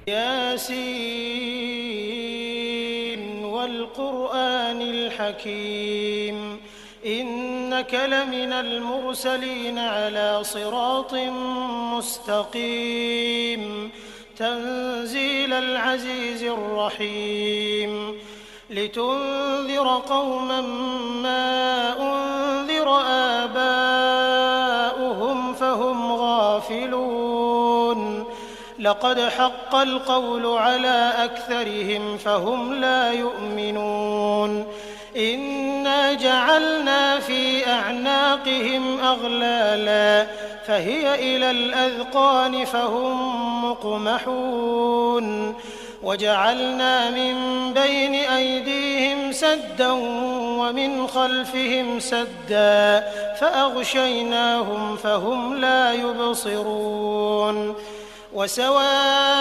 ياسين والقرآن الحكيم إنك لمن المرسلين على صراط مستقيم تنزيل العزيز الرحيم لتنذر قوما ما أنذر آباؤهم فهم غافلون لقد حق القول على أكثرهم فهم لا يؤمنون إنا جعلنا في أعناقهم أغلالا فهي إلى الأذقان فهم مقمحون وجعلنا من بين أيديهم سدا ومن خلفهم سدا فأغشيناهم فهم لا يبصرون وسواء